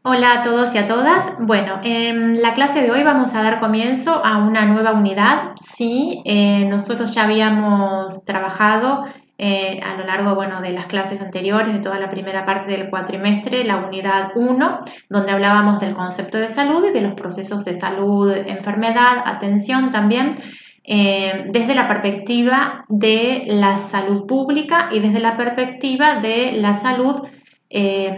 Hola a todos y a todas. Bueno, en la clase de hoy vamos a dar comienzo a una nueva unidad. Sí, nosotros ya habíamos trabajado a lo largo, bueno, de las clases anteriores, de toda la primera parte del cuatrimestre, la unidad 1, donde hablábamos del concepto de salud y de los procesos de salud, enfermedad, atención también, desde la perspectiva de la salud pública y desde la perspectiva de la salud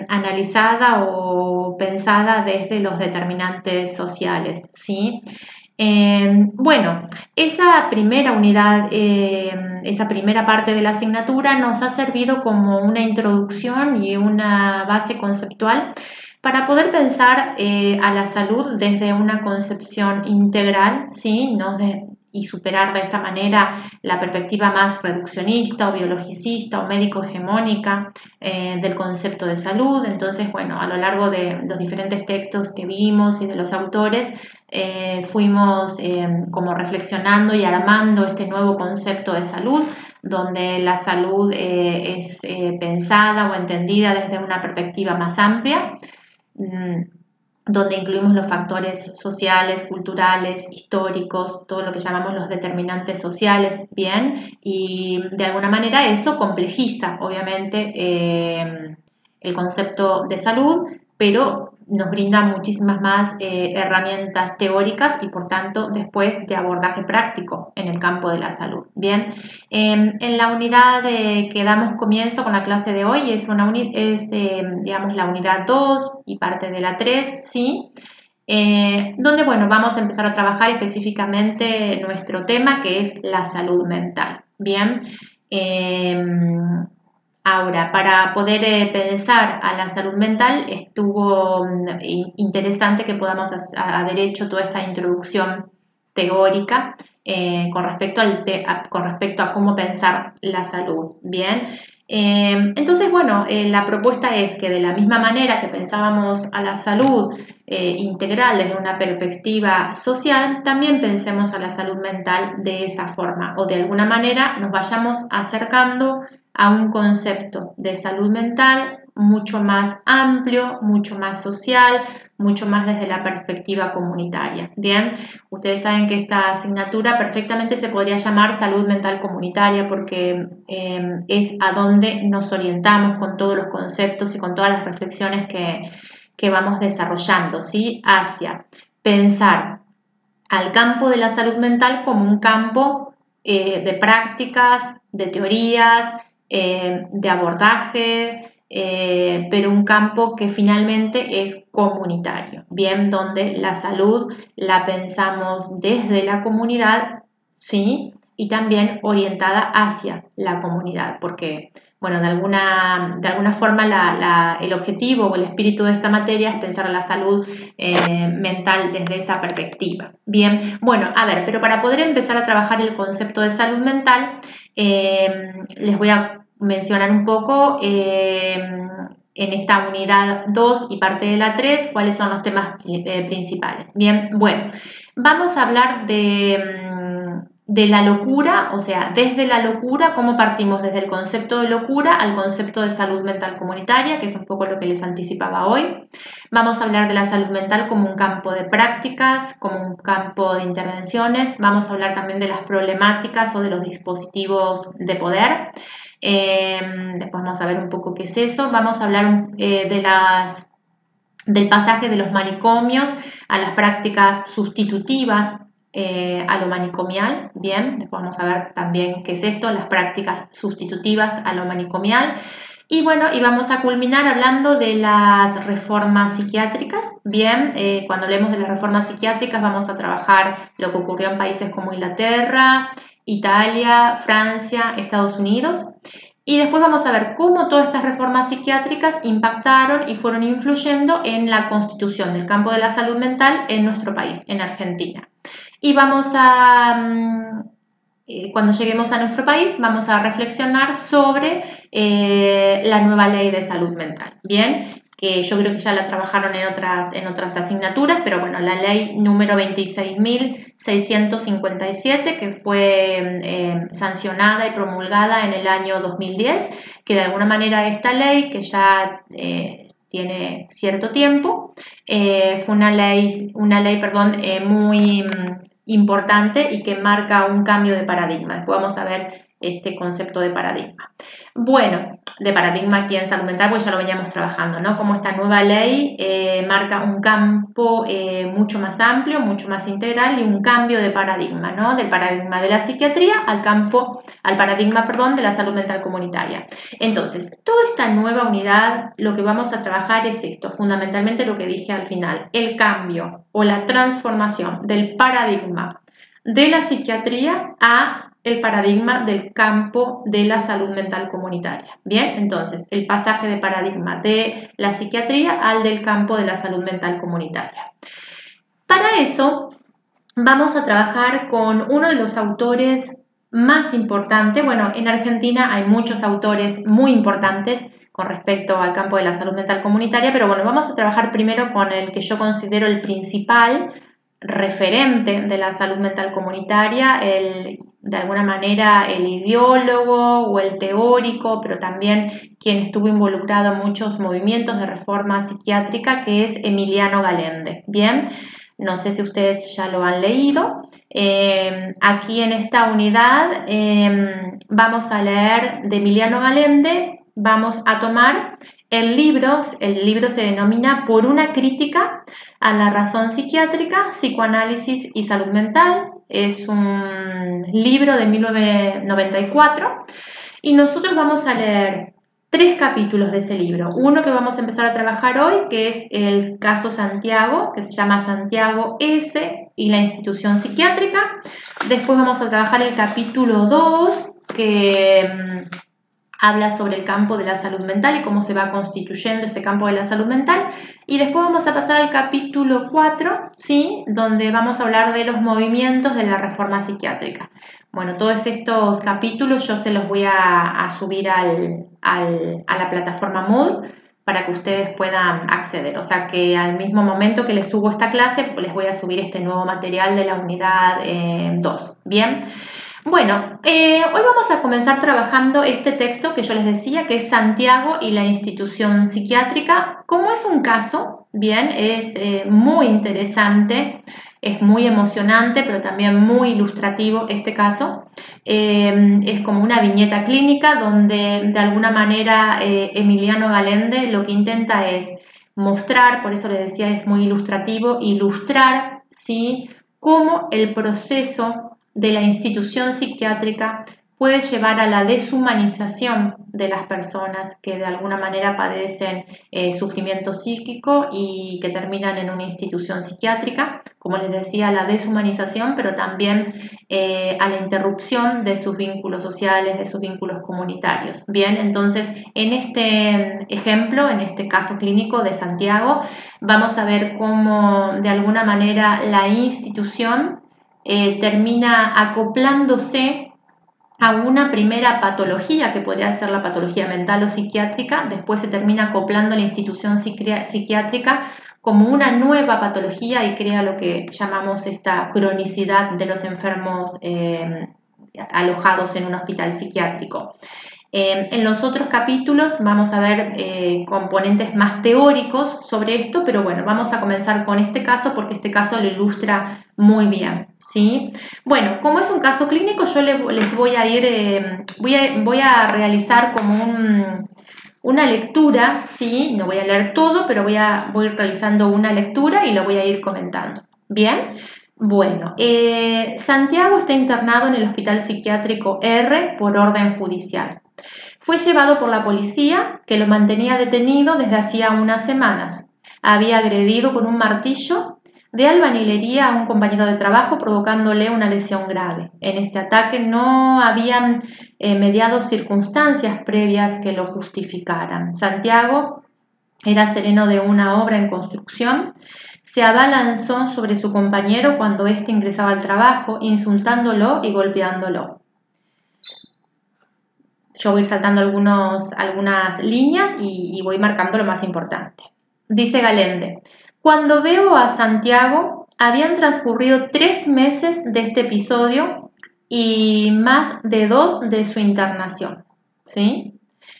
analizada o pensada desde los determinantes sociales, ¿sí? Bueno, esa primera unidad, esa primera parte de la asignatura nos ha servido como una introducción y una base conceptual para poder pensar a la salud desde una concepción integral, ¿sí? Y superar de esta manera la perspectiva más reduccionista o biologicista o médico hegemónica del concepto de salud. Entonces, bueno, a lo largo de los diferentes textos que vimos y de los autores, fuimos como reflexionando y armando este nuevo concepto de salud, donde la salud es pensada o entendida desde una perspectiva más amplia, donde incluimos los factores sociales, culturales, históricos, todo lo que llamamos los determinantes sociales, bien, y de alguna manera eso complejiza, obviamente, el concepto de salud, pero nos brinda muchísimas más herramientas teóricas y, por tanto, después de abordaje práctico en el campo de la salud. Bien, en la unidad que damos comienzo con la clase de hoy es, digamos, la unidad 2 y parte de la 3, ¿sí? Donde, bueno, vamos a empezar a trabajar específicamente nuestro tema, que es la salud mental. Bien, ahora, para poder pensar a la salud mental, estuvo interesante que podamos haber hecho toda esta introducción teórica con respecto a cómo pensar la salud. Bien, entonces, bueno, la propuesta es que de la misma manera que pensábamos a la salud integral desde una perspectiva social, también pensemos a la salud mental de esa forma, o de alguna manera nos vayamos acercando a un concepto de salud mental mucho más amplio, mucho más social, mucho más desde la perspectiva comunitaria. Bien, ustedes saben que esta asignatura perfectamente se podría llamar salud mental comunitaria porque es a donde nos orientamos con todos los conceptos y con todas las reflexiones que vamos desarrollando, ¿sí? Hacia pensar al campo de la salud mental como un campo de prácticas, de teorías, de abordaje, pero un campo que finalmente es comunitario, bien, donde la salud la pensamos desde la comunidad, ¿sí? Y también orientada hacia la comunidad, porque, bueno, de alguna forma el objetivo o el espíritu de esta materia es pensar la salud mental desde esa perspectiva. Bien, bueno, a ver, pero para poder empezar a trabajar el concepto de salud mental, les voy a mencionar un poco en esta unidad 2 y parte de la 3 cuáles son los temas principales. Bien, bueno, vamos a hablar de la locura, o sea, desde la locura, cómo partimos desde el concepto de locura al concepto de salud mental comunitaria, que es un poco lo que les anticipaba hoy. Vamos a hablar de la salud mental como un campo de prácticas, como un campo de intervenciones. Vamos a hablar también de las problemáticas o de los dispositivos de poder. Después vamos a ver un poco qué es eso. Vamos a hablar del pasaje de los manicomios a las prácticas sustitutivas a lo manicomial. Bien, después vamos a ver también qué es esto, las prácticas sustitutivas a lo manicomial. Y bueno, y vamos a culminar hablando de las reformas psiquiátricas. Bien, cuando hablemos de las reformas psiquiátricas vamos a trabajar lo que ocurrió en países como Inglaterra, Italia, Francia, Estados Unidos. Y después vamos a ver cómo todas estas reformas psiquiátricas impactaron y fueron influyendo en la constitución del campo de la salud mental en nuestro país, en Argentina. Y cuando lleguemos a nuestro país, vamos a reflexionar sobre la nueva ley de salud mental. Bien, que yo creo que ya la trabajaron en otras asignaturas, pero bueno, la ley número 26.657, que fue sancionada y promulgada en el año 2010, que de alguna manera esta ley, que ya tiene cierto tiempo. Fue una ley muy importante y que marca un cambio de paradigma. Después vamos a ver este concepto de paradigma. Bueno, de paradigma aquí en salud mental, pues ya lo veníamos trabajando, ¿no? Como esta nueva ley marca un campo mucho más amplio, mucho más integral y un cambio de paradigma, ¿no? Del paradigma de la psiquiatría al paradigma, de la salud mental comunitaria. Entonces, toda esta nueva unidad, lo que vamos a trabajar es esto, fundamentalmente lo que dije al final, el cambio o la transformación del paradigma de la psiquiatría a el paradigma del campo de la salud mental comunitaria. Bien, entonces, el pasaje de paradigma de la psiquiatría al del campo de la salud mental comunitaria. Para eso, vamos a trabajar con uno de los autores más importantes. Bueno, en Argentina hay muchos autores muy importantes con respecto al campo de la salud mental comunitaria, pero bueno, vamos a trabajar primero con el que yo considero el principal referente de la salud mental comunitaria, de alguna manera el ideólogo o el teórico, pero también quien estuvo involucrado en muchos movimientos de reforma psiquiátrica, que es Emiliano Galende. Bien, no sé si ustedes ya lo han leído. Aquí en esta unidad vamos a leer de Emiliano Galende, vamos a tomar el libro se denomina Por una crítica a la razón psiquiátrica, psicoanálisis y salud mental. Es un libro de 1994 y nosotros vamos a leer 3 capítulos de ese libro. Uno que vamos a empezar a trabajar hoy, que es el caso Santiago, que se llama Santiago S. y la institución psiquiátrica. Después vamos a trabajar el capítulo 2, que habla sobre el campo de la salud mental y cómo se va constituyendo ese campo de la salud mental. Y después vamos a pasar al capítulo 4, ¿sí? Donde vamos a hablar de los movimientos de la reforma psiquiátrica. Bueno, todos estos capítulos yo se los voy a subir a la plataforma Moodle para que ustedes puedan acceder. O sea que al mismo momento que les subo esta clase, les voy a subir este nuevo material de la unidad 2. ¿Bien? Bueno, hoy vamos a comenzar trabajando este texto que yo les decía, que es Santiago y la institución psiquiátrica. Como es un caso, bien, es muy interesante, es muy emocionante, pero también muy ilustrativo este caso. Es como una viñeta clínica donde de alguna manera Emiliano Galende lo que intenta es mostrar, por eso les decía es muy ilustrativo, ilustrar, ¿sí?, cómo el proceso de la institución psiquiátrica puede llevar a la deshumanización de las personas que de alguna manera padecen sufrimiento psíquico y que terminan en una institución psiquiátrica, como les decía, a la deshumanización, pero también a la interrupción de sus vínculos sociales, de sus vínculos comunitarios. Bien, entonces en este ejemplo, en este caso clínico de Santiago, vamos a ver cómo de alguna manera la institución termina acoplándose a una primera patología que podría ser la patología mental o psiquiátrica, después se termina acoplando a la institución psiquiátrica como una nueva patología y crea lo que llamamos esta cronicidad de los enfermos alojados en un hospital psiquiátrico. En los otros capítulos vamos a ver componentes más teóricos sobre esto, pero bueno, vamos a comenzar con este caso porque este caso lo ilustra muy bien, ¿sí? Bueno, como es un caso clínico, yo les voy a ir, voy a realizar como una lectura, ¿sí? No voy a leer todo, pero voy a ir realizando una lectura y lo voy a ir comentando. ¿Bien? Bueno, Santiago está internado en el Hospital Psiquiátrico R por orden judicial. Fue llevado por la policía, que lo mantenía detenido desde hacía unas semanas. Había agredido con un martillo de albañilería a un compañero de trabajo, provocándole una lesión grave. En este ataque no habían mediado circunstancias previas que lo justificaran. Santiago era sereno de una obra en construcción. Se abalanzó sobre su compañero cuando éste ingresaba al trabajo, insultándolo y golpeándolo. Yo voy saltando algunas líneas y voy marcando lo más importante. Dice Galende: cuando veo a Santiago, habían transcurrido 3 meses de este episodio y más de 2 de su internación, ¿sí?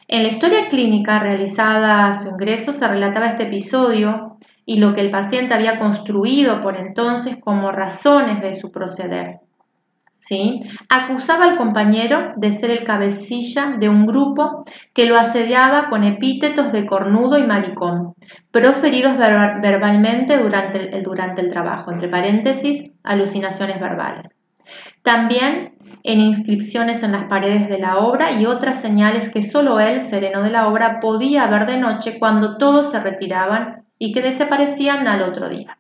En la historia clínica realizada a su ingreso se relataba este episodio y lo que el paciente había construido por entonces como razones de su proceder. ¿Sí? Acusaba al compañero de ser el cabecilla de un grupo que lo asediaba con epítetos de cornudo y maricón, proferidos verbalmente durante el trabajo, entre paréntesis, alucinaciones verbales. También en inscripciones en las paredes de la obra y otras señales que solo él, sereno de la obra, podía ver de noche cuando todos se retiraban y que desaparecían al otro día.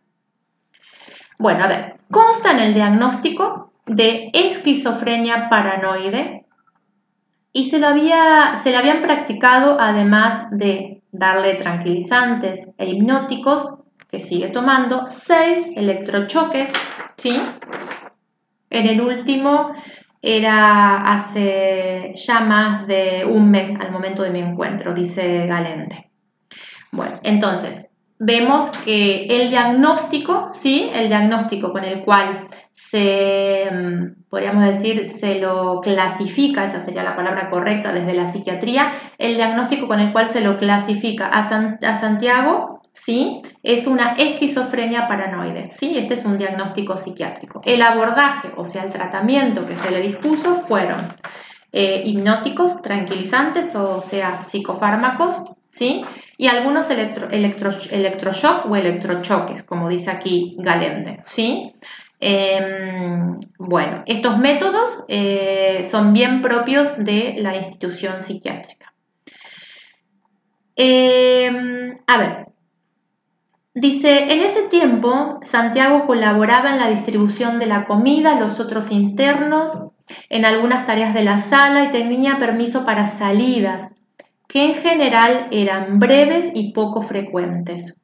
Bueno, a ver, consta en el diagnóstico de esquizofrenia paranoide y se le habían practicado, además de darle tranquilizantes e hipnóticos, que sigue tomando, 6 electrochoques, ¿sí? En el último era hace ya más de un mes al momento de mi encuentro, dice Galente. Bueno, entonces, vemos que el diagnóstico, ¿sí? El diagnóstico con el cual podríamos decir, se lo clasifica, esa sería la palabra correcta desde la psiquiatría, el diagnóstico con el cual se lo clasifica a Santiago, ¿sí? Es una esquizofrenia paranoide, ¿sí? Este es un diagnóstico psiquiátrico. El abordaje, o sea, el tratamiento que se le dispuso fueron hipnóticos, tranquilizantes, o sea, psicofármacos, ¿sí? Y algunos electroshock o electrochoques, como dice aquí Galende, ¿sí? Bueno, estos métodos son bien propios de la institución psiquiátrica. A ver, dice, en ese tiempo Santiago colaboraba en la distribución de la comida a los otros internos, en algunas tareas de la sala y tenía permiso para salidas, que en general eran breves y poco frecuentes.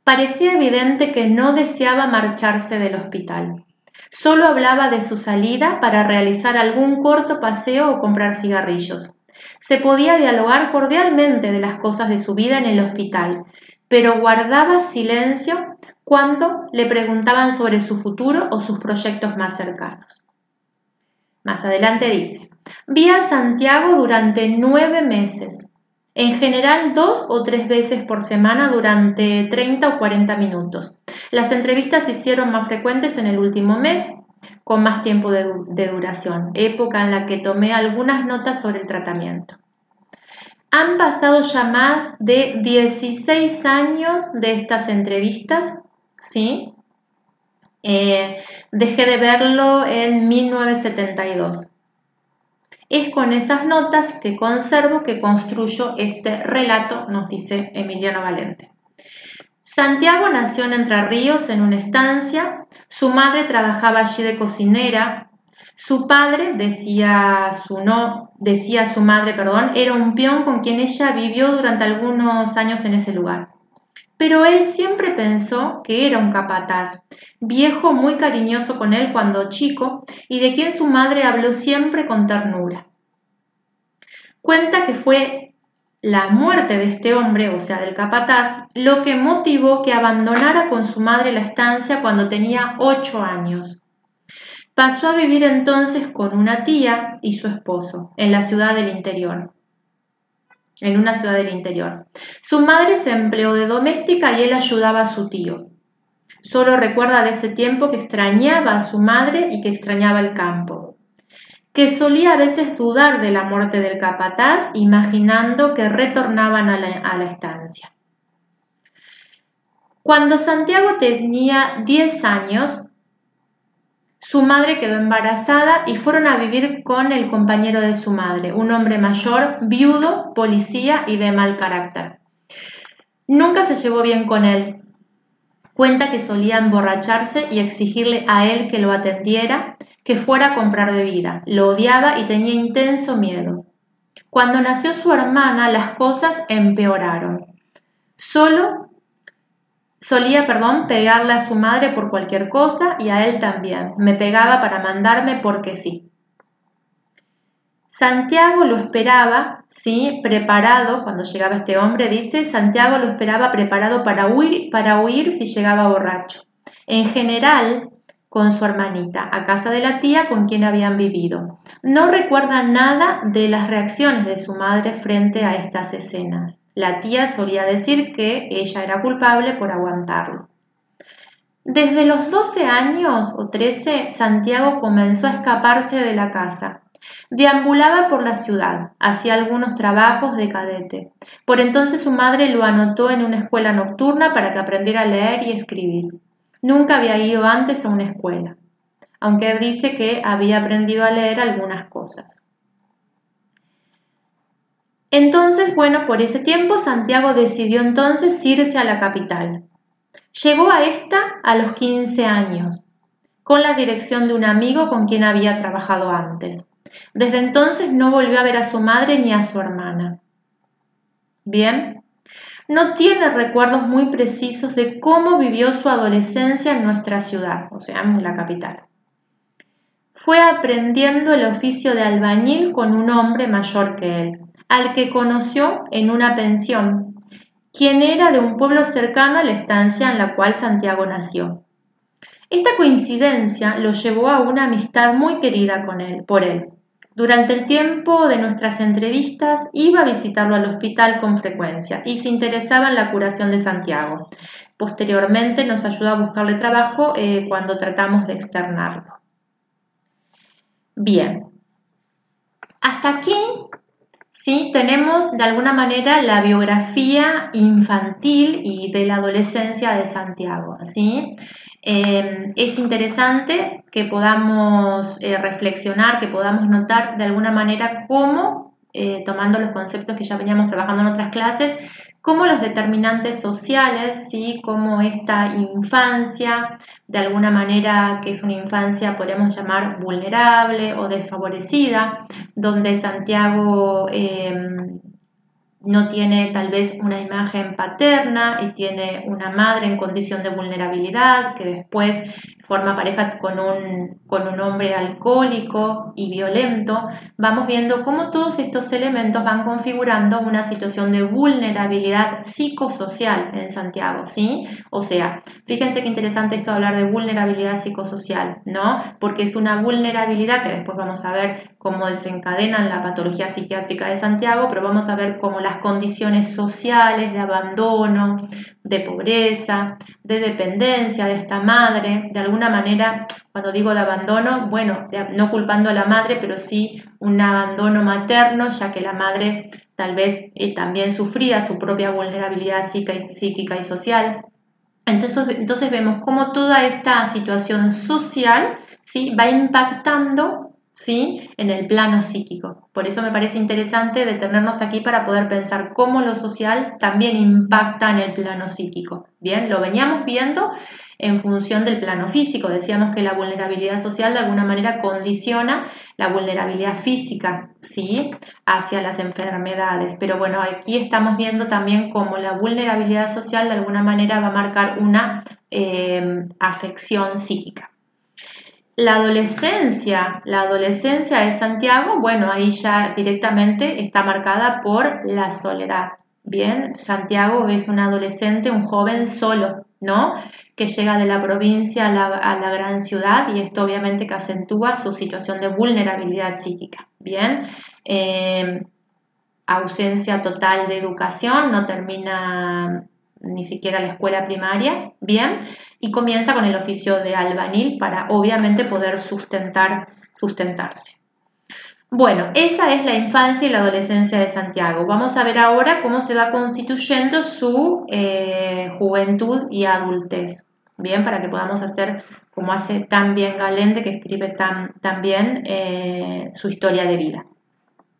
Parecía evidente que no deseaba marcharse del hospital. Solo hablaba de su salida para realizar algún corto paseo o comprar cigarrillos. Se podía dialogar cordialmente de las cosas de su vida en el hospital, pero guardaba silencio cuando le preguntaban sobre su futuro o sus proyectos más cercanos. Más adelante dice, vi a Santiago durante 9 meses. En general 2 o 3 veces por semana durante 30 o 40 minutos. Las entrevistas se hicieron más frecuentes en el último mes, con más tiempo de duración, época en la que tomé algunas notas sobre el tratamiento. Han pasado ya más de 16 años de estas entrevistas, ¿sí? Dejé de verlo en 1972. Es con esas notas que conservo que construyo este relato, nos dice Emiliano Galente. Santiago nació en Entre Ríos en una estancia, su madre trabajaba allí de cocinera, su padre, decía su madre, era un peón con quien ella vivió durante algunos años en ese lugar. Pero él siempre pensó que era un capataz, viejo muy cariñoso con él cuando chico y de quien su madre habló siempre con ternura. Cuenta que fue la muerte de este hombre, o sea, del capataz, lo que motivó que abandonara con su madre la estancia cuando tenía 8 años. Pasó a vivir entonces con una tía y su esposo en la ciudad del interior. En una ciudad del interior. Su madre se empleó de doméstica y él ayudaba a su tío. Solo recuerda de ese tiempo que extrañaba a su madre y que extrañaba el campo. Que solía a veces dudar de la muerte del capataz, imaginando que retornaban a la estancia. Cuando Santiago tenía 10 años, su madre quedó embarazada y fueron a vivir con el compañero de su madre, un hombre mayor, viudo, policía y de mal carácter. Nunca se llevó bien con él. Cuenta que solía emborracharse y exigirle a él que lo atendiera, que fuera a comprar bebida. Lo odiaba y tenía intenso miedo. Cuando nació su hermana, las cosas empeoraron. Solía pegarle a su madre por cualquier cosa y a él también. Me pegaba para mandarme porque sí. Santiago lo esperaba, ¿sí? Preparado, cuando llegaba este hombre, dice, Santiago lo esperaba preparado para huir si llegaba borracho. En general, con su hermanita a casa de la tía con quien habían vivido. No recuerda nada de las reacciones de su madre frente a estas escenas. La tía solía decir que ella era culpable por aguantarlo. Desde los 12 años o 13, Santiago comenzó a escaparse de la casa. Deambulaba por la ciudad, hacía algunos trabajos de cadete. Por entonces su madre lo anotó en una escuela nocturna para que aprendiera a leer y escribir. Nunca había ido antes a una escuela, aunque él dice que había aprendido a leer algunas cosas. Entonces, bueno, por ese tiempo Santiago decidió entonces irse a la capital. Llegó a esta a los 15 años, con la dirección de un amigo con quien había trabajado antes. Desde entonces no volvió a ver a su madre ni a su hermana. Bien, no tiene recuerdos muy precisos de cómo vivió su adolescencia en nuestra ciudad, o sea, en la capital. Fue aprendiendo el oficio de albañil con un hombre mayor que él, al que conoció en una pensión, quien era de un pueblo cercano a la estancia en la cual Santiago nació. Esta coincidencia lo llevó a una amistad muy querida por él. Durante el tiempo de nuestras entrevistas iba a visitarlo al hospital con frecuencia y se interesaba en la curación de Santiago. Posteriormente nos ayudó a buscarle trabajo cuando tratamos de externarlo. Bien, hasta aquí sí tenemos de alguna manera la biografía infantil y de la adolescencia de Santiago, ¿sí? Es interesante que podamos reflexionar, que podamos notar de alguna manera cómo, tomando los conceptos que ya veníamos trabajando en otras clases, cómo los determinantes sociales, ¿sí? Cómo esta infancia, de alguna manera que es una infancia, podríamos llamar vulnerable o desfavorecida, donde Santiago no tiene tal vez una imagen paterna y tiene una madre en condición de vulnerabilidad que después forma pareja con un hombre alcohólico y violento. Vamos viendo cómo todos estos elementos van configurando una situación de vulnerabilidad psicosocial en Santiago, ¿sí? O sea, fíjense qué interesante esto de hablar de vulnerabilidad psicosocial, ¿no? Porque es una vulnerabilidad que después vamos a ver cómo desencadenan la patología psiquiátrica de Santiago, pero vamos a ver cómo las condiciones sociales de abandono, de pobreza, de dependencia de esta madre, de alguna manera, cuando digo de abandono, bueno, no culpando a la madre, pero sí un abandono materno, ya que la madre tal vez también sufría su propia vulnerabilidad psíquica y social. Entonces vemos cómo toda esta situación social, ¿sí? Va impactando, ¿sí? En el plano psíquico. Por eso me parece interesante detenernos aquí para poder pensar cómo lo social también impacta en el plano psíquico. Bien, lo veníamos viendo en función del plano físico. Decíamos que la vulnerabilidad social de alguna manera condiciona la vulnerabilidad física, ¿sí? Hacia las enfermedades. Pero bueno, aquí estamos viendo también cómo la vulnerabilidad social de alguna manera va a marcar una afección psíquica. La adolescencia de Santiago, bueno, ahí ya directamente está marcada por la soledad. Bien, Santiago es un adolescente, un joven solo, ¿no? Que llega de la provincia a la gran ciudad y esto obviamente que acentúa su situación de vulnerabilidad psíquica. Bien, ausencia total de educación, no termina ni siquiera la escuela primaria, bien, y comienza con el oficio de albañil para obviamente poder sustentarse. Bueno, esa es la infancia y la adolescencia de Santiago. Vamos a ver ahora cómo se va constituyendo su juventud y adultez, bien, para que podamos hacer como hace tan bien Galente, que escribe tan bien su historia de vida.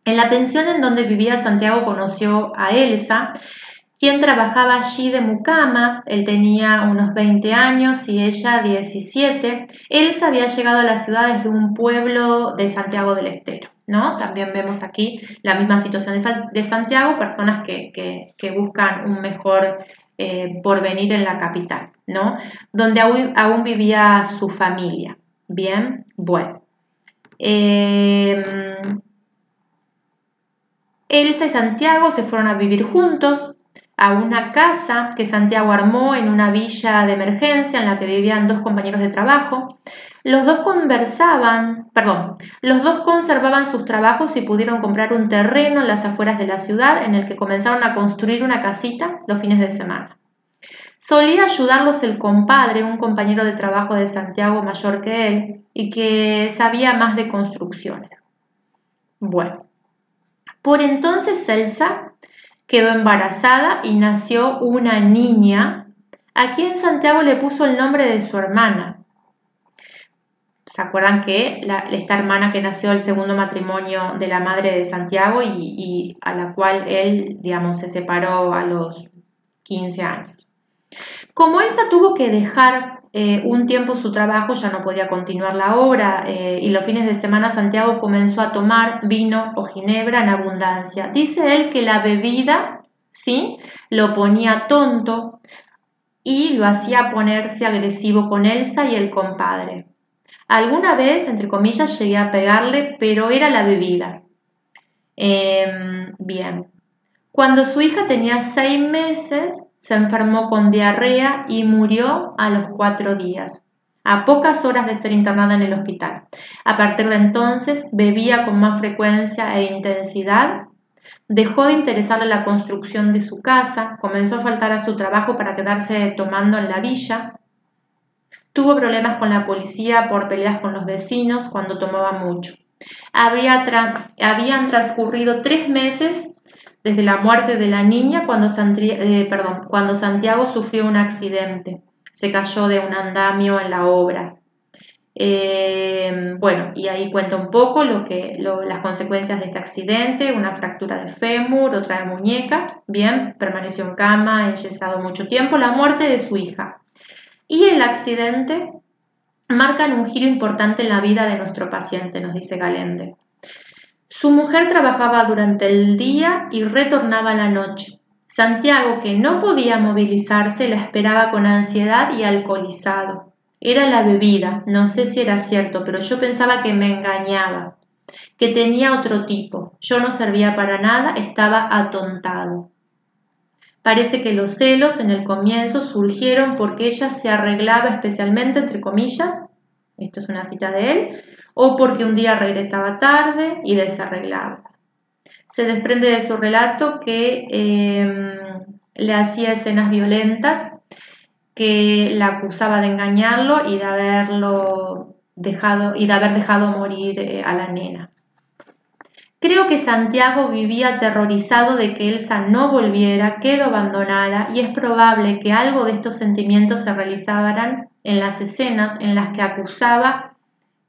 En la pensión en donde vivía Santiago conoció a Elsa, quien trabajaba allí de mucama. Él tenía unos 20 años y ella 17. Elsa había llegado a la ciudad desde un pueblo de Santiago del Estero, ¿no? También vemos aquí la misma situación de Santiago, personas que buscan un mejor porvenir en la capital, ¿no? Donde aún vivía su familia. Bien, bueno. Elsa y Santiago se fueron a vivir juntos. a una casa que Santiago armó en una villa de emergencia en la que vivían 2 compañeros de trabajo. Los dos conservaban sus trabajos y pudieron comprar un terreno en las afueras de la ciudad en el que comenzaron a construir una casita los fines de semana. Solía ayudarlos el compadre, un compañero de trabajo de Santiago mayor que él y que sabía más de construcciones. Bueno, por entonces Elsa quedó embarazada y nació una niña a quien Santiago le puso el nombre de su hermana. ¿Se acuerdan que esta hermana que nació del segundo matrimonio de la madre de Santiago y a la cual él, digamos, se separó a los 15 años? Como Elsa tuvo que dejar un tiempo su trabajo, ya no podía continuar la obra y los fines de semana Santiago comenzó a tomar vino o ginebra en abundancia. Dice él que la bebida, ¿sí?, lo ponía tonto y lo hacía ponerse agresivo con Elsa y el compadre. Alguna vez, entre comillas, llegué a pegarle, pero era la bebida. Bien. Cuando su hija tenía 6 meses, se enfermó con diarrea y murió a los 4 días, a pocas horas de ser internada en el hospital. A partir de entonces, bebía con más frecuencia e intensidad, dejó de interesarle la construcción de su casa, comenzó a faltar a su trabajo para quedarse tomando en la villa. Tuvo problemas con la policía por peleas con los vecinos cuando tomaba mucho. Habían transcurrido 3 meses desde la muerte de la niña cuando Santiago sufrió un accidente. Se cayó de un andamio en la obra. Bueno, y ahí cuenta un poco las consecuencias de este accidente: una fractura de fémur, otra de muñeca. Bien, permaneció en cama, enyesado mucho tiempo, la muerte de su hija. Y el accidente marcan un giro importante en la vida de nuestro paciente, nos dice Galende. Su mujer trabajaba durante el día y retornaba a la noche. Santiago, que no podía movilizarse, la esperaba con ansiedad y alcoholizado. Era la bebida, no sé si era cierto, pero yo pensaba que me engañaba, que tenía otro tipo. Yo no servía para nada, estaba atontado. Parece que los celos en el comienzo surgieron porque ella se arreglaba especialmente, entre comillas, esto es una cita de él, o porque un día regresaba tarde y desarreglaba. Se desprende de su relato que le hacía escenas violentas, que la acusaba de engañarlo y de haber dejado morir a la nena. Creo que Santiago vivía aterrorizado de que Elsa no volviera, que lo abandonara, y es probable que algo de estos sentimientos se realizaran en las escenas en las que la acusaba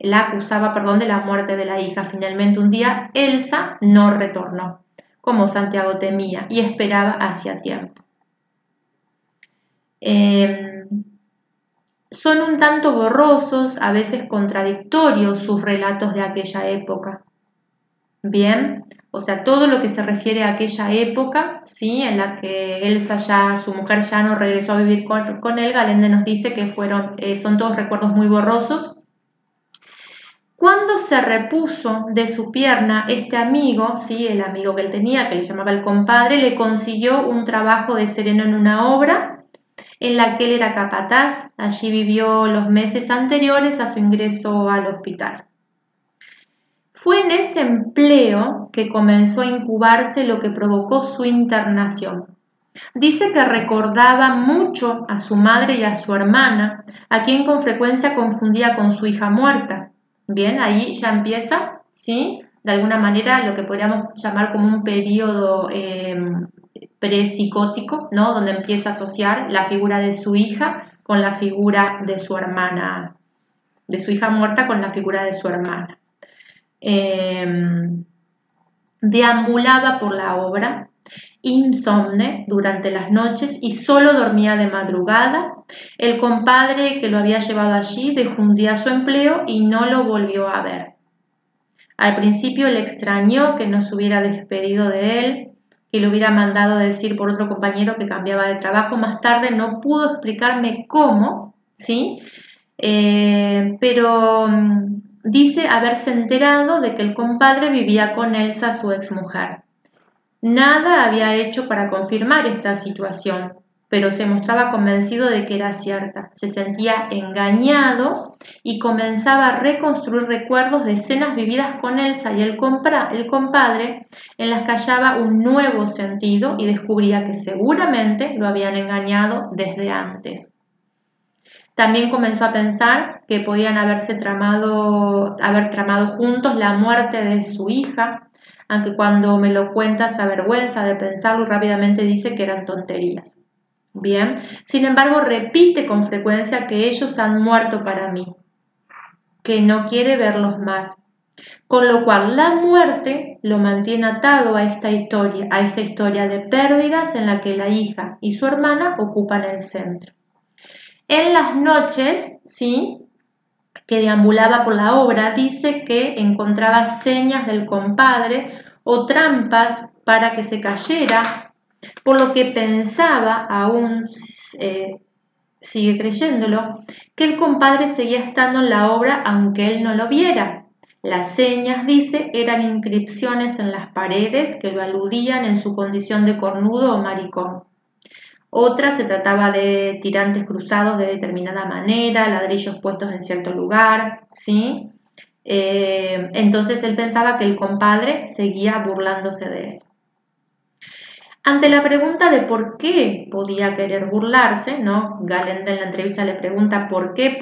de la muerte de la hija. Finalmente, un día, Elsa no retornó, como Santiago temía, y esperaba hacía tiempo. Son un tanto borrosos, a veces contradictorios, sus relatos de aquella época. Bien, o sea, todo lo que se refiere a aquella época, ¿sí?, en la que su mujer ya no regresó a vivir con él, Galende nos dice que son todos recuerdos muy borrosos. Cuando se repuso de su pierna, este amigo, ¿sí?, el amigo que él tenía, que le llamaba el compadre, le consiguió un trabajo de sereno en una obra en la que él era capataz. Allí vivió los meses anteriores a su ingreso al hospital. Fue en ese empleo que comenzó a incubarse lo que provocó su internación. Dice que recordaba mucho a su madre y a su hermana, a quien con frecuencia confundía con su hija muerta. Bien, ahí ya empieza, ¿sí?, de alguna manera lo que podríamos llamar como un periodo prepsicótico, ¿no?, donde empieza a asociar la figura de su hija con la figura de su hermana, de su hija muerta con la figura de su hermana. Deambulaba por la obra, insomne durante las noches y solo dormía de madrugada. El compadre que lo había llevado allí dejó un día su empleo y no lo volvió a ver. Al principio le extrañó que no se hubiera despedido de él, que le hubiera mandado decir por otro compañero que cambiaba de trabajo. Más tarde no pudo explicarme cómo, ¿sí? Pero dice haberse enterado de que el compadre vivía con Elsa, su exmujer. Nada había hecho para confirmar esta situación, pero se mostraba convencido de que era cierta. Se sentía engañado y comenzaba a reconstruir recuerdos de escenas vividas con Elsa y el compadre, en las que hallaba un nuevo sentido y descubría que seguramente lo habían engañado desde antes. También comenzó a pensar que podían haber tramado juntos la muerte de su hija, aunque cuando me lo cuenta se avergüenza de pensarlo y rápidamente dice que eran tonterías. Bien, sin embargo repite con frecuencia que ellos han muerto para mí, que no quiere verlos más, con lo cual la muerte lo mantiene atado a esta historia de pérdidas en la que la hija y su hermana ocupan el centro. En las noches, sí, que deambulaba por la obra, dice que encontraba señas del compadre o trampas para que se cayera, por lo que pensaba, aún sigue creyéndolo, que el compadre seguía estando en la obra aunque él no lo viera. Las señas, dice, eran inscripciones en las paredes que lo aludían en su condición de cornudo o maricón. Otra se trataba de tirantes cruzados de determinada manera, ladrillos puestos en cierto lugar, ¿sí? Entonces él pensaba que el compadre seguía burlándose de él. Ante la pregunta de por qué podía querer burlarse, ¿no? Galenda en la entrevista le pregunta por qué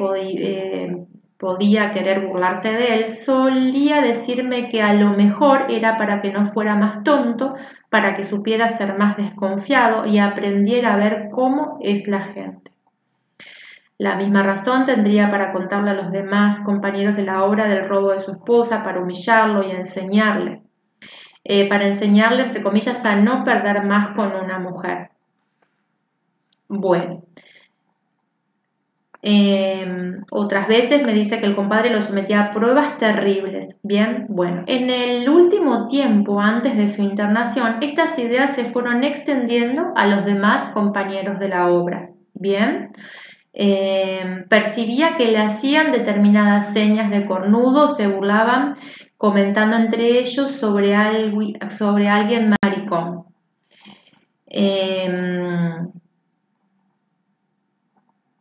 podía querer burlarse de él, solía decirme que a lo mejor era para que no fuera más tonto, para que supiera ser más desconfiado y aprendiera a ver cómo es la gente. La misma razón tendría para contarle a los demás compañeros de la obra del robo de su esposa, para humillarlo y enseñarle. Para enseñarle, entre comillas, a no perder más con una mujer. Bueno, otras veces me dice que el compadre lo sometía a pruebas terribles. Bien, bueno, en el último tiempo, antes de su internación, estas ideas se fueron extendiendo a los demás compañeros de la obra. Bien, percibía que le hacían determinadas señas de cornudo, se burlaban, comentando entre ellos sobre alguien maricón.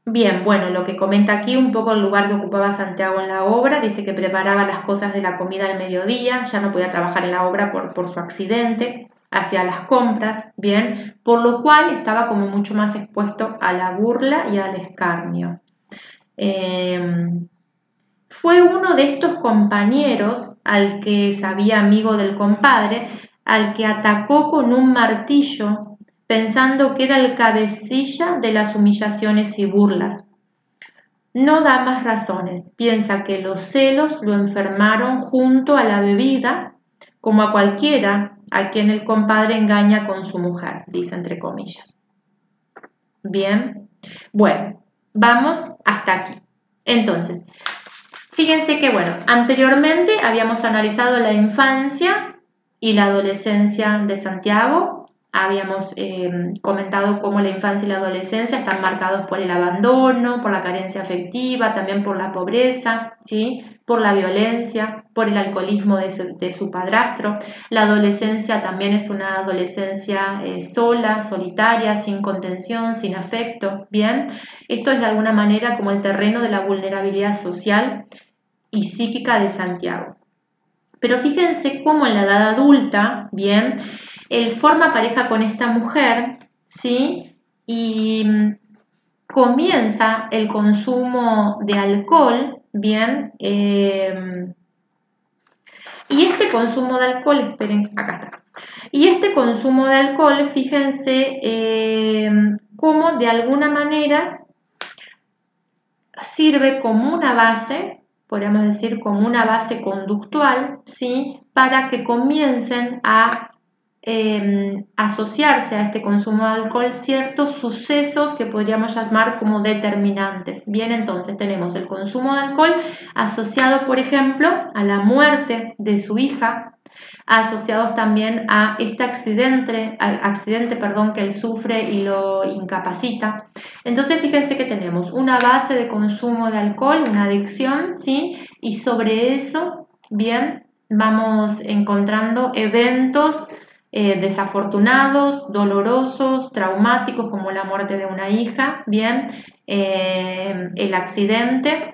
Bien, bueno, lo que comenta aquí, un poco el lugar que ocupaba Santiago en la obra, dice que preparaba las cosas de la comida al mediodía, ya no podía trabajar en la obra por su accidente, hacía las compras, bien, por lo cual estaba como mucho más expuesto a la burla y al escarnio. Fue uno de estos compañeros, al que sabía amigo del compadre, al que atacó con un martillo, pensando que era el cabecilla de las humillaciones y burlas. No da más razones, piensa que los celos lo enfermaron junto a la bebida, como a cualquiera a quien el compadre engaña con su mujer, dice entre comillas. Bien, bueno, vamos hasta aquí. Entonces, fíjense que, bueno, anteriormente habíamos analizado la infancia y la adolescencia de Santiago. Habíamos comentado cómo la infancia y la adolescencia están marcados por el abandono, por la carencia afectiva, también por la pobreza, ¿sí? Por la violencia, por el alcoholismo de su padrastro. La adolescencia también es una adolescencia sola, solitaria, sin contención, sin afecto. Bien, esto es de alguna manera como el terreno de la vulnerabilidad social y psíquica de Santiago. Pero fíjense cómo en la edad adulta, bien, él forma pareja con esta mujer, ¿sí? Y comienza el consumo de alcohol, bien, y este consumo de alcohol, esperen, acá está. Y este consumo de alcohol, fíjense cómo de alguna manera sirve como una base, podríamos decir como una base conductual, ¿sí? Para que comiencen a asociarse a este consumo de alcohol ciertos sucesos que podríamos llamar como determinantes. Bien, entonces tenemos el consumo de alcohol asociado, por ejemplo, a la muerte de su hija, asociados también a este accidente que él sufre y lo incapacita. Entonces fíjense que tenemos una base de consumo de alcohol, una adicción, ¿sí? Y sobre eso, bien, vamos encontrando eventos desafortunados, dolorosos, traumáticos, como la muerte de una hija, bien, el accidente.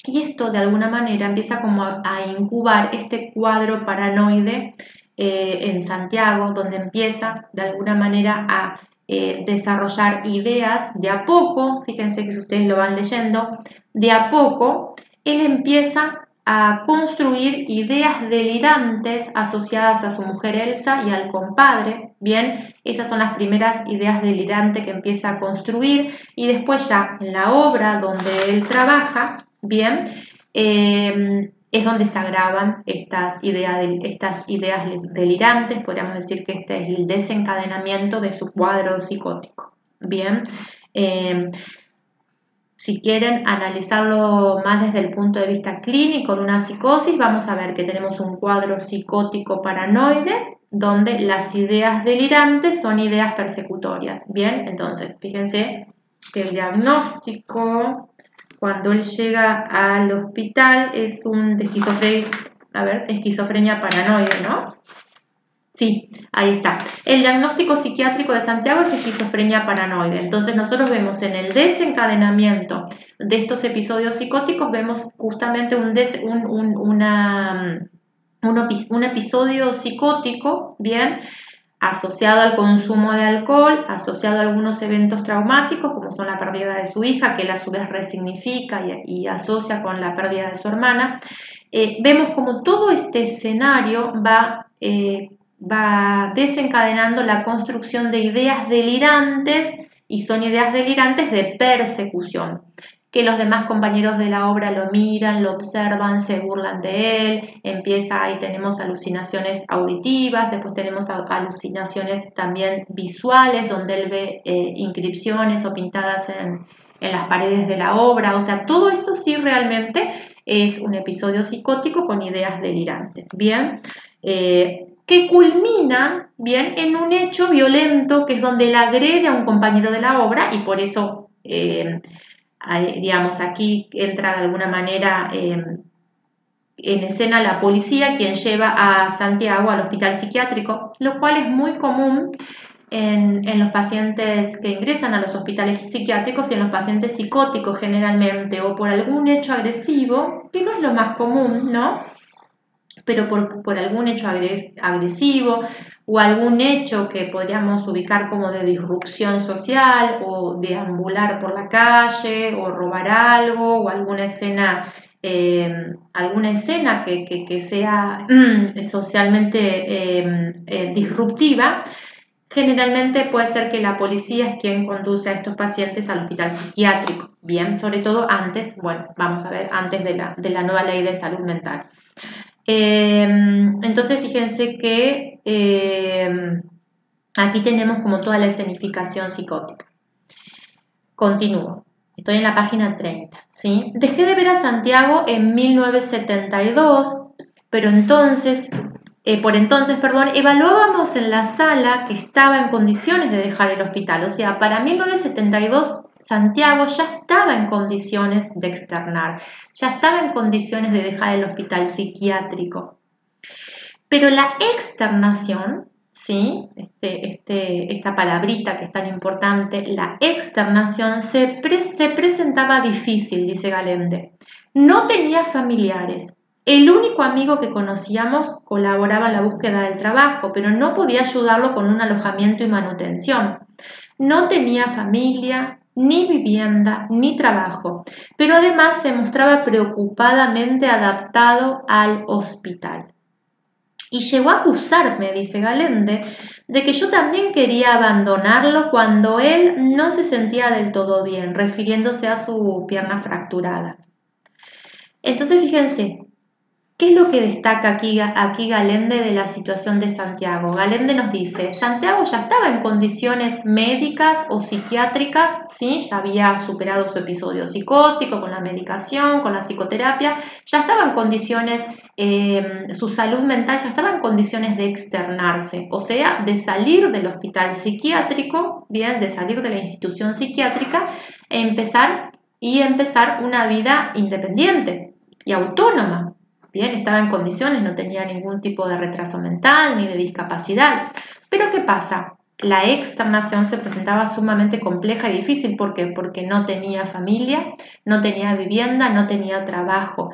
Y esto de alguna manera empieza como a incubar este cuadro paranoide en Santiago, donde empieza de alguna manera a desarrollar ideas de a poco. Fíjense que si ustedes lo van leyendo, de a poco él empieza a construir ideas delirantes asociadas a su mujer Elsa y al compadre. Bien, esas son las primeras ideas delirantes que empieza a construir, y después ya en la obra donde él trabaja, bien, es donde se agravan estas ideas delirantes. Podríamos decir que este es el desencadenamiento de su cuadro psicótico. Bien, si quieren analizarlo más desde el punto de vista clínico de una psicosis, vamos a ver que tenemos un cuadro psicótico paranoide donde las ideas delirantes son ideas persecutorias. Bien, entonces fíjense que el diagnóstico cuando él llega al hospital es un de esquizofrenia paranoide, ¿no? Sí, ahí está. El diagnóstico psiquiátrico de Santiago es esquizofrenia paranoide. Entonces nosotros vemos en el desencadenamiento de estos episodios psicóticos, vemos justamente un episodio psicótico, bien, asociado al consumo de alcohol, asociado a algunos eventos traumáticos, como son la pérdida de su hija, que él a su vez resignifica y asocia con la pérdida de su hermana. Vemos como todo este escenario va desencadenando la construcción de ideas delirantes, y son ideas delirantes de persecución, que los demás compañeros de la obra lo miran, lo observan, se burlan de él, ahí tenemos alucinaciones auditivas, después tenemos alucinaciones también visuales, donde él ve inscripciones o pintadas en las paredes de la obra. O sea, todo esto sí realmente es un episodio psicótico con ideas delirantes. Bien, que culminan, bien, en un hecho violento, que es donde él agrede a un compañero de la obra, y por eso, digamos, aquí entra de alguna manera en escena la policía, quien lleva a Santiago al hospital psiquiátrico, lo cual es muy común en los pacientes que ingresan a los hospitales psiquiátricos y en los pacientes psicóticos generalmente, o por algún hecho agresivo, que no es lo más común, ¿no? Pero por algún hecho agresivo o algún hecho que podríamos ubicar como de disrupción social, o deambular por la calle, o robar algo, o alguna escena que sea socialmente disruptiva. Generalmente puede ser que la policía es quien conduce a estos pacientes al hospital psiquiátrico. Bien, sobre todo antes, bueno, vamos a ver, antes de la nueva ley de salud mental. Entonces fíjense que aquí tenemos como toda la escenificación psicótica. Continúo, estoy en la página 30, ¿sí? Dejé de ver a Santiago en 1972, pero por entonces, evaluábamos en la sala que estaba en condiciones de dejar el hospital. O sea, para 1972 Santiago ya estaba en condiciones de externar, ya estaba en condiciones de dejar el hospital psiquiátrico. Pero la externación, ¿sí? Esta palabrita que es tan importante, la externación se presentaba difícil, dice Galende. No tenía familiares. El único amigo que conocíamos colaboraba en la búsqueda del trabajo, pero no podía ayudarlo con un alojamiento y manutención. No tenía familia, ni vivienda, ni trabajo, pero además se mostraba preocupadamente adaptado al hospital. Y llegó a acusarme, dice Galende, de que yo también quería abandonarlo cuando él no se sentía del todo bien, refiriéndose a su pierna fracturada. Entonces, fíjense, ¿qué es lo que destaca aquí Galende de la situación de Santiago? Galende nos dice, Santiago ya estaba en condiciones médicas o psiquiátricas, ¿sí? Ya había superado su episodio psicótico con la medicación, con la psicoterapia, ya estaba en condiciones, su salud mental ya estaba en condiciones de externarse, o sea, de salir del hospital psiquiátrico, bien, de salir de la institución psiquiátrica e empezar una vida independiente y autónoma. Bien, estaba en condiciones, no tenía ningún tipo de retraso mental ni de discapacidad. Pero ¿qué pasa? La externación se presentaba sumamente compleja y difícil. ¿Por qué? Porque no tenía familia, no tenía vivienda, no tenía trabajo.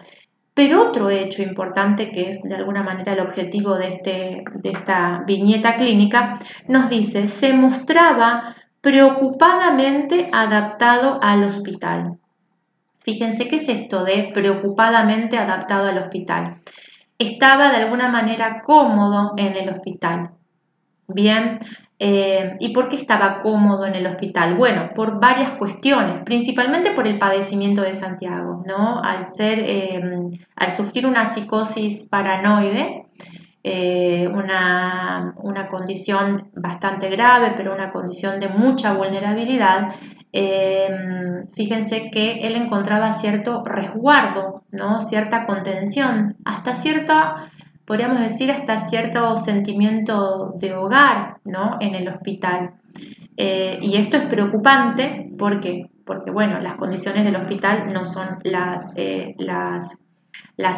Pero otro hecho importante, que es de alguna manera el objetivo de esta viñeta clínica, nos dice, se mostraba preocupadamente adaptado al hospital. Fíjense qué es esto de preocupadamente adaptado al hospital. Estaba de alguna manera cómodo en el hospital. Bien, ¿y por qué estaba cómodo en el hospital? Bueno, por varias cuestiones, principalmente por el padecimiento de Santiago, ¿no? Al sufrir una psicosis paranoide, una condición bastante grave, pero una condición de mucha vulnerabilidad, fíjense que él encontraba cierto resguardo, ¿no? Cierta contención, podríamos decir, hasta cierto sentimiento de hogar, ¿no? En el hospital. Y esto es preocupante, ¿por qué? Porque, bueno, las condiciones del hospital no son las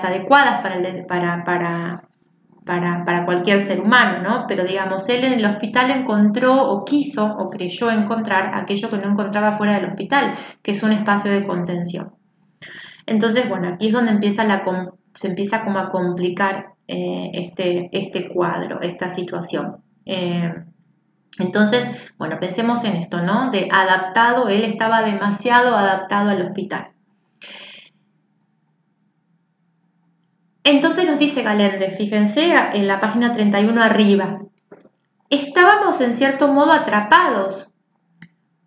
adecuadas para cualquier ser humano, ¿no? Pero digamos, él en el hospital encontró o quiso o creyó encontrar aquello que no encontraba fuera del hospital, que es un espacio de contención. Entonces, bueno, aquí es donde se empieza como a complicar este cuadro, esta situación. Entonces, bueno, pensemos en esto, ¿no? De adaptado, él estaba demasiado adaptado al hospital. Entonces nos dice Galende, fíjense en la página 31 arriba, estábamos en cierto modo atrapados.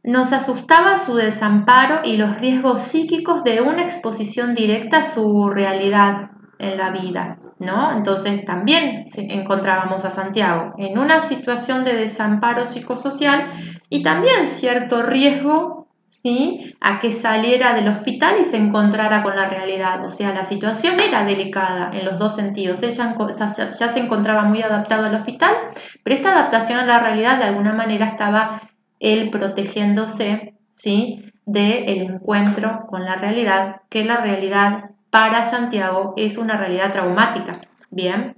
Nos asustaba su desamparo y los riesgos psíquicos de una exposición directa a su realidad en la vida, ¿no? Entonces también encontrábamos a Santiago en una situación de desamparo psicosocial y también cierto riesgo, ¿sí? A que saliera del hospital y se encontrara con la realidad. O sea, la situación era delicada en los dos sentidos. Él ya se encontraba muy adaptado al hospital, pero esta adaptación a la realidad de alguna manera estaba él protegiéndose, ¿sí? Del encuentro con la realidad, que la realidad para Santiago es una realidad traumática. Bien,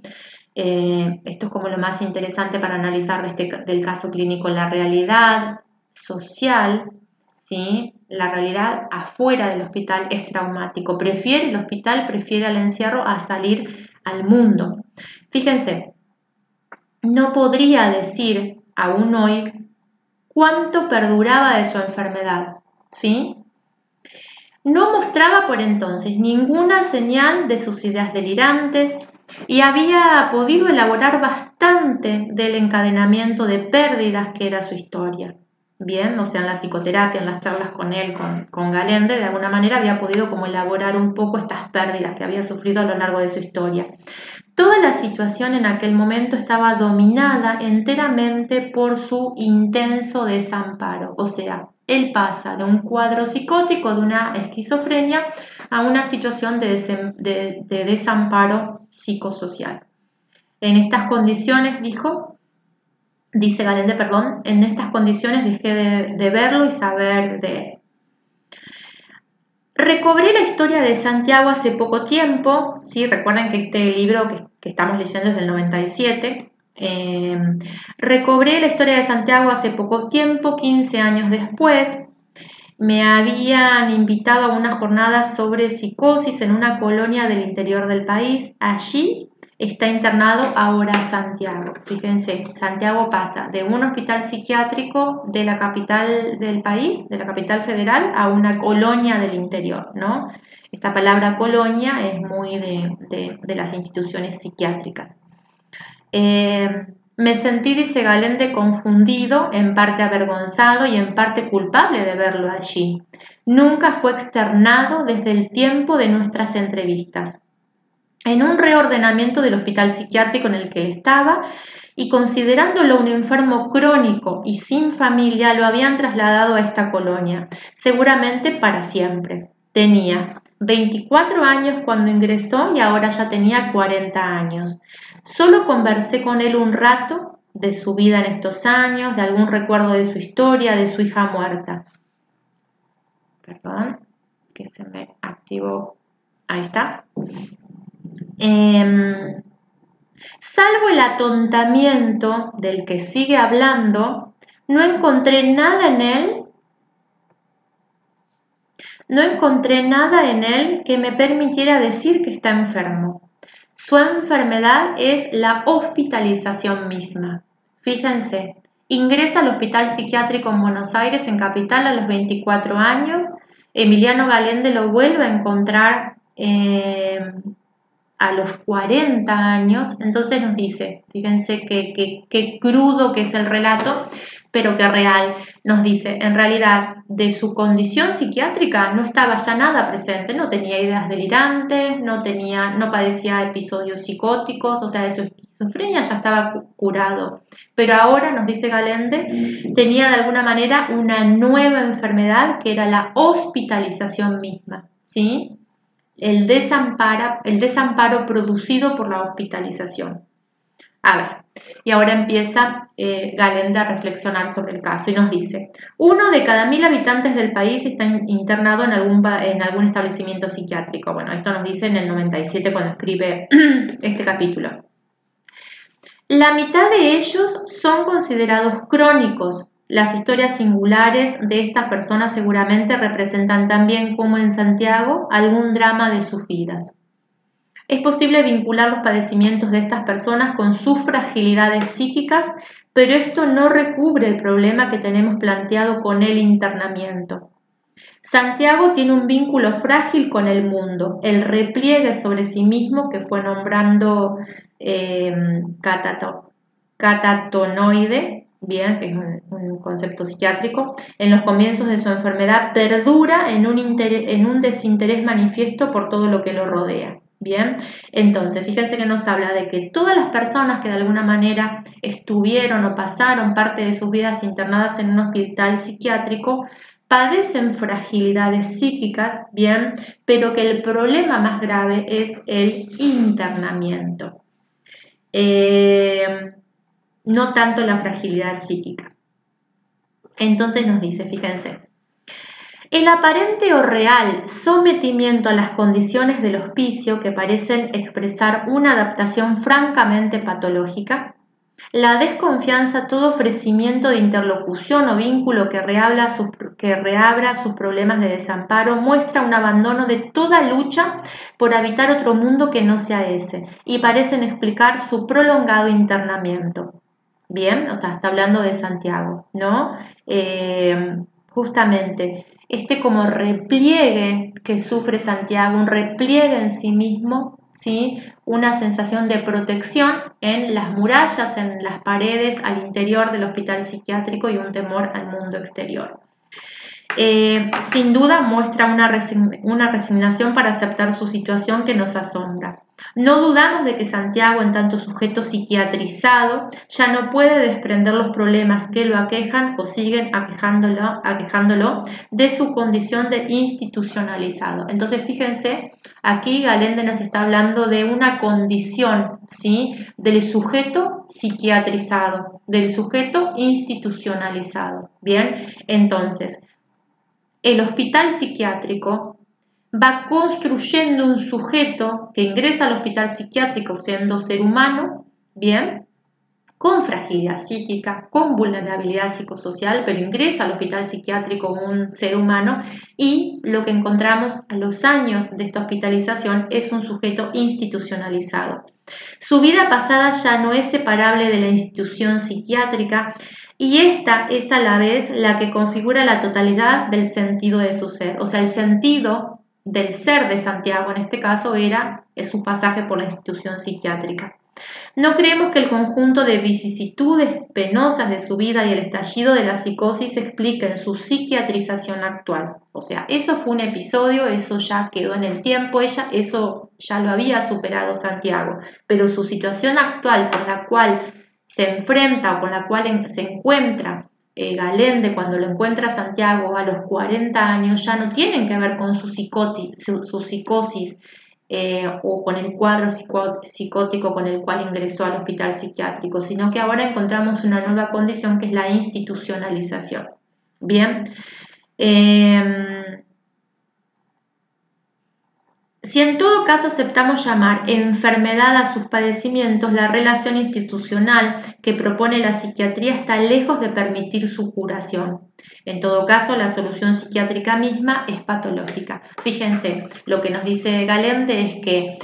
esto es como lo más interesante para analizar del caso clínico, la realidad social, ¿sí? La realidad afuera del hospital es traumático. Prefiere el hospital, prefiere el encierro a salir al mundo. Fíjense, no podría decir aún hoy cuánto perduraba de su enfermedad, ¿sí? No mostraba por entonces ninguna señal de sus ideas delirantes y había podido elaborar bastante del encadenamiento de pérdidas que era su historia. Bien, o sea, en la psicoterapia, en las charlas con él, con Galende, de alguna manera había podido como elaborar un poco estas pérdidas que había sufrido a lo largo de su historia. Toda la situación en aquel momento estaba dominada enteramente por su intenso desamparo, o sea, él pasa de un cuadro psicótico, de una esquizofrenia, a una situación de desamparo psicosocial. En estas condiciones, dice Galende, perdón, en estas condiciones dejé de verlo y saber de él. Recobré la historia de Santiago hace poco tiempo, ¿sí? Recuerden que este libro que estamos leyendo es del 97. Recobré la historia de Santiago hace poco tiempo, 15 años después. Me habían invitado a una jornada sobre psicosis en una colonia del interior del país. Allí está internado ahora Santiago. Fíjense, Santiago pasa de un hospital psiquiátrico de la capital del país, de la capital federal, a una colonia del interior, ¿no? Esta palabra colonia es muy de las instituciones psiquiátricas. Me sentí, dice Galende, confundido, en parte avergonzado y en parte culpable de verlo allí. Nunca fue externado desde el tiempo de nuestras entrevistas. En un reordenamiento del hospital psiquiátrico en el que él estaba y considerándolo un enfermo crónico y sin familia, lo habían trasladado a esta colonia, seguramente para siempre. Tenía 24 años cuando ingresó y ahora ya tenía 40 años. Solo conversé con él un rato de su vida en estos años, de algún recuerdo de su historia, de su hija muerta. Perdón, que se me activó. Ahí está. Salvo el atontamiento del que sigue hablando, no encontré nada en él. No encontré nada en él que me permitiera decir que está enfermo. Su enfermedad es la hospitalización misma. Fíjense, ingresa al Hospital Psiquiátrico en Buenos Aires, en Capital, a los 24 años. Emiliano Galende lo vuelve a encontrar a los 40 años. Entonces nos dice, fíjense qué crudo que es el relato, pero que real. Nos dice, en realidad, de su condición psiquiátrica no estaba ya nada presente, no tenía ideas delirantes, no padecía episodios psicóticos, o sea, de su esquizofrenia ya estaba curado. Pero ahora, nos dice Galende, tenía de alguna manera una nueva enfermedad que era la hospitalización misma, ¿sí? El desamparo producido por la hospitalización. A ver, y ahora empieza Galende a reflexionar sobre el caso y nos dice: 1 de cada 1000 habitantes del país está internado en algún establecimiento psiquiátrico. Bueno, esto nos dice en el 97 cuando escribe este capítulo. La mitad de ellos son considerados crónicos. Las historias singulares de estas personas seguramente representan también, como en Santiago, algún drama de sus vidas. Es posible vincular los padecimientos de estas personas con sus fragilidades psíquicas, pero esto no recubre el problema que tenemos planteado con el internamiento. Santiago tiene un vínculo frágil con el mundo, el repliegue sobre sí mismo que fue nombrando catatonoide, bien, que es un concepto psiquiátrico, en los comienzos de su enfermedad perdura en un desinterés manifiesto por todo lo que lo rodea. Bien, entonces fíjense que nos habla de que todas las personas que de alguna manera estuvieron o pasaron parte de sus vidas internadas en un hospital psiquiátrico padecen fragilidades psíquicas, bien, pero que el problema más grave es el internamiento. No tanto la fragilidad psíquica. Entonces nos dice, fíjense, el aparente o real sometimiento a las condiciones del hospicio que parecen expresar una adaptación francamente patológica, la desconfianza a todo ofrecimiento de interlocución o vínculo que reabra sus problemas de desamparo muestra un abandono de toda lucha por habitar otro mundo que no sea ese y parecen explicar su prolongado internamiento. Bien, o sea, está hablando de Santiago, ¿no? Justamente como repliegue que sufre Santiago, un repliegue en sí mismo, ¿sí? Una sensación de protección en las murallas, en las paredes, al interior del hospital psiquiátrico y un temor al mundo exterior. Sin duda muestra una resignación para aceptar su situación que nos asombra. No dudamos de que Santiago, en tanto sujeto psiquiatrizado, ya no puede desprender los problemas que lo aquejan o siguen aquejándolo de su condición de institucionalizado. Entonces, fíjense, aquí Galende nos está hablando de una condición, ¿sí?, del sujeto psiquiatrizado, del sujeto institucionalizado. Bien, entonces, el hospital psiquiátrico va construyendo un sujeto que ingresa al hospital psiquiátrico siendo ser humano, bien, con fragilidad psíquica, con vulnerabilidad psicosocial, pero ingresa al hospital psiquiátrico como un ser humano y lo que encontramos a los años de esta hospitalización es un sujeto institucionalizado. Su vida pasada ya no es separable de la institución psiquiátrica y esta es a la vez la que configura la totalidad del sentido de su ser. O sea, el sentido del ser de Santiago en este caso es su pasaje por la institución psiquiátrica. No creemos que el conjunto de vicisitudes penosas de su vida y el estallido de la psicosis expliquen su psiquiatrización actual. O sea, eso fue un episodio, eso ya quedó en el tiempo, eso ya lo había superado Santiago, pero su situación actual con la cual se enfrenta o con la cual se encuentra Galende cuando lo encuentra Santiago a los 40 años ya no tienen que ver con su psicosis, o con el cuadro psicótico con el cual ingresó al hospital psiquiátrico, sino que ahora encontramos una nueva condición que es la institucionalización. Bien, Si en todo caso aceptamos llamar enfermedad a sus padecimientos, la relación institucional que propone la psiquiatría está lejos de permitir su curación. En todo caso, la solución psiquiátrica misma es patológica. Fíjense, lo que nos dice Galende es que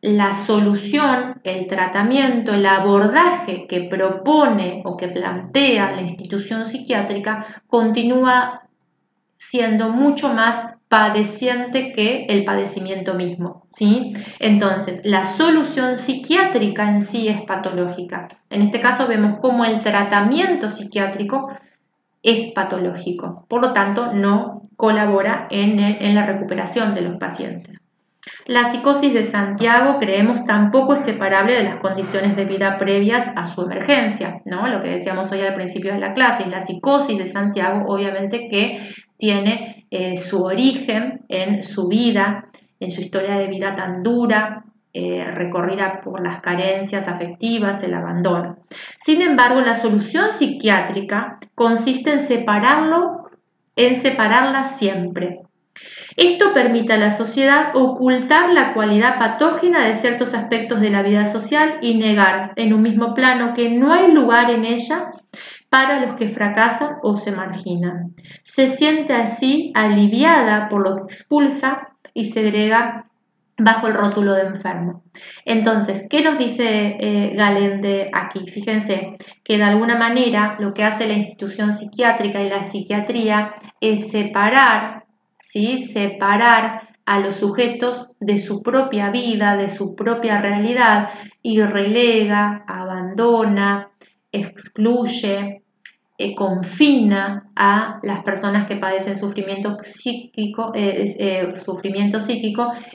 la solución, el tratamiento, el abordaje que propone o que plantea la institución psiquiátrica continúa siendo mucho más padeciente que el padecimiento mismo, ¿sí? Entonces, la solución psiquiátrica en sí es patológica. En este caso vemos cómo el tratamiento psiquiátrico es patológico, por lo tanto no colabora en la recuperación de los pacientes. La psicosis de Santiago, creemos, tampoco es separable de las condiciones de vida previas a su emergencia, ¿no? Lo que decíamos hoy al principio de la clase, la psicosis de Santiago obviamente que tiene su origen en su vida, en su historia de vida tan dura, recorrida por las carencias afectivas, el abandono. Sin embargo, la solución psiquiátrica consiste en separarla siempre. Esto permite a la sociedad ocultar la cualidad patógena de ciertos aspectos de la vida social y negar en un mismo plano que no hay lugar en ella para los que fracasan o se marginan. Se siente así aliviada por lo que expulsa y segrega bajo el rótulo de enfermo. Entonces, ¿qué nos dice Galende aquí? Fíjense que de alguna manera lo que hace la institución psiquiátrica y la psiquiatría es separar, ¿sí? Separar a los sujetos de su propia vida, de su propia realidad y relega, abandona, excluye, confina a las personas que padecen sufrimiento psíquico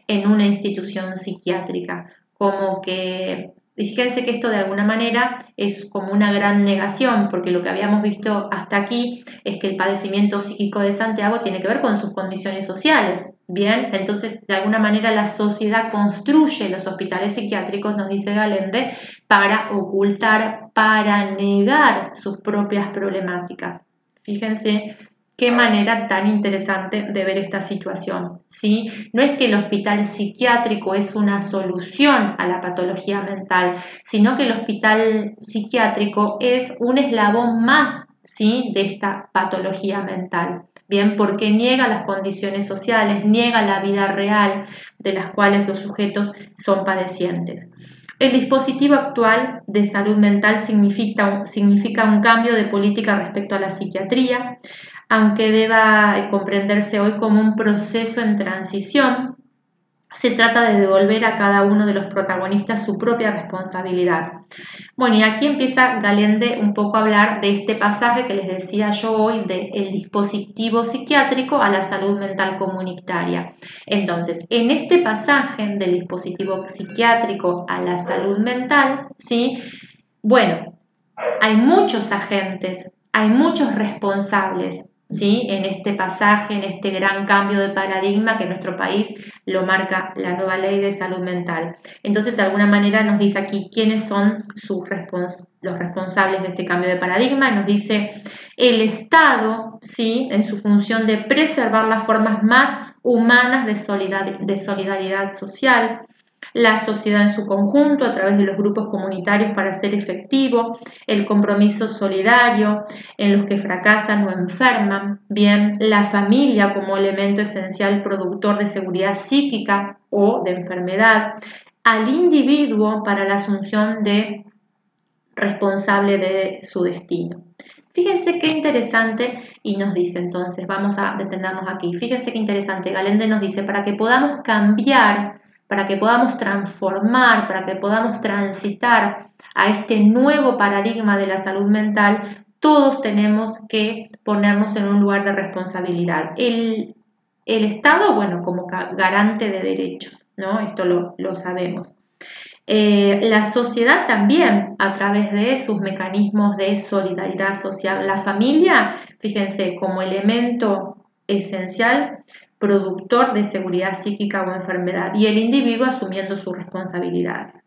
en una institución psiquiátrica. Como que, fíjense que esto de alguna manera es como una gran negación, porque lo que habíamos visto hasta aquí es que el padecimiento psíquico de Santiago tiene que ver con sus condiciones sociales. Bien, entonces de alguna manera la sociedad construye los hospitales psiquiátricos, nos dice Galende, para ocultar, para negar sus propias problemáticas. Fíjense qué manera tan interesante de ver esta situación, ¿sí? No es que el hospital psiquiátrico es una solución a la patología mental, sino que el hospital psiquiátrico es un eslabón más, ¿sí?, de esta patología mental. Bien, porque niega las condiciones sociales, niega la vida real de las cuales los sujetos son padecientes. El dispositivo actual de salud mental significa un cambio de política respecto a la psiquiatría, aunque deba comprenderse hoy como un proceso en transición. Se trata de devolver a cada uno de los protagonistas su propia responsabilidad. Bueno, y aquí empieza Galende un poco a hablar de este pasaje que les decía yo hoy del dispositivo psiquiátrico a la salud mental comunitaria. Entonces, en este pasaje del dispositivo psiquiátrico a la salud mental, ¿sí? Bueno, hay muchos agentes, hay muchos responsables, ¿sí?, en este pasaje, en este gran cambio de paradigma que en nuestro país lo marca la nueva ley de salud mental. Entonces, de alguna manera nos dice aquí quiénes son los responsables de este cambio de paradigma. Nos dice el Estado, ¿sí?, en su función de preservar las formas más humanas de solidaridad social, la sociedad en su conjunto a través de los grupos comunitarios para hacer efectivo el compromiso solidario en los que fracasan o enferman, bien, la familia como elemento esencial productor de seguridad psíquica o de enfermedad, al individuo para la asunción de responsable de su destino. Fíjense qué interesante, y nos dice entonces, vamos a detenernos aquí, fíjense qué interesante, Galende nos dice, para que podamos cambiar, para que podamos transformar, para que podamos transitar a este nuevo paradigma de la salud mental, todos tenemos que ponernos en un lugar de responsabilidad. El Estado, bueno, como garante de derechos, ¿no? Esto lo sabemos. La sociedad también, a través de sus mecanismos de solidaridad social. La familia, fíjense, como elemento esencial, productor de seguridad psíquica o enfermedad, y el individuo asumiendo sus responsabilidades.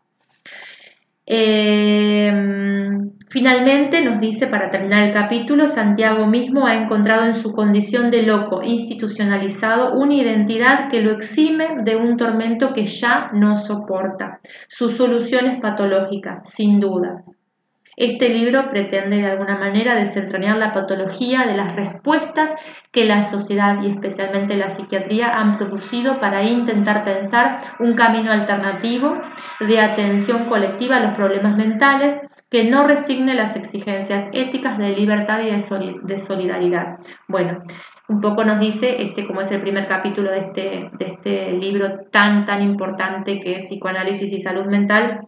Finalmente nos dice, para terminar el capítulo, Santiago mismo ha encontrado en su condición de loco institucionalizado una identidad que lo exime de un tormento que ya no soporta. Su solución es patológica, sin duda. Este libro pretende de alguna manera desentrañar la patología de las respuestas que la sociedad y especialmente la psiquiatría han producido para intentar pensar un camino alternativo de atención colectiva a los problemas mentales que no resigne las exigencias éticas de libertad y de solidaridad. Bueno, un poco nos dice, como es el primer capítulo de este libro tan importante que es Psicoanálisis y Salud Mental,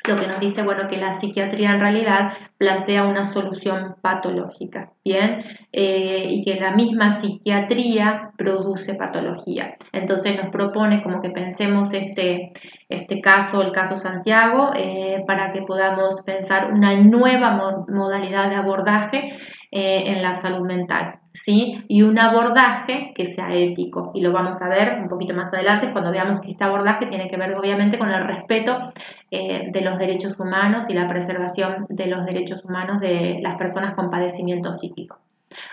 lo que nos dice, bueno, que la psiquiatría en realidad plantea una solución patológica, ¿bien? Y que la misma psiquiatría produce patología. Entonces nos propone como que pensemos este caso, el caso Santiago, para que podamos pensar una nueva modalidad de abordaje en la salud mental, ¿sí? Y un abordaje que sea ético, y lo vamos a ver un poquito más adelante cuando veamos que este abordaje tiene que ver obviamente con el respeto de los derechos humanos y la preservación de los derechos humanos de las personas con padecimiento psíquico.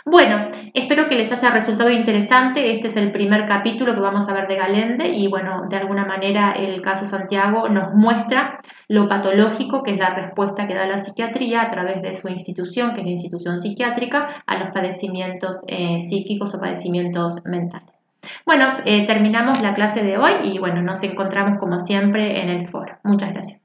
Bueno, espero que les haya resultado interesante. Este es el primer capítulo que vamos a ver de Galende y bueno, de alguna manera el caso Santiago nos muestra lo patológico que es la respuesta que da la psiquiatría a través de su institución, que es la institución psiquiátrica, a los padecimientos psíquicos o padecimientos mentales. Bueno, terminamos la clase de hoy y bueno, nos encontramos como siempre en el foro. Muchas gracias.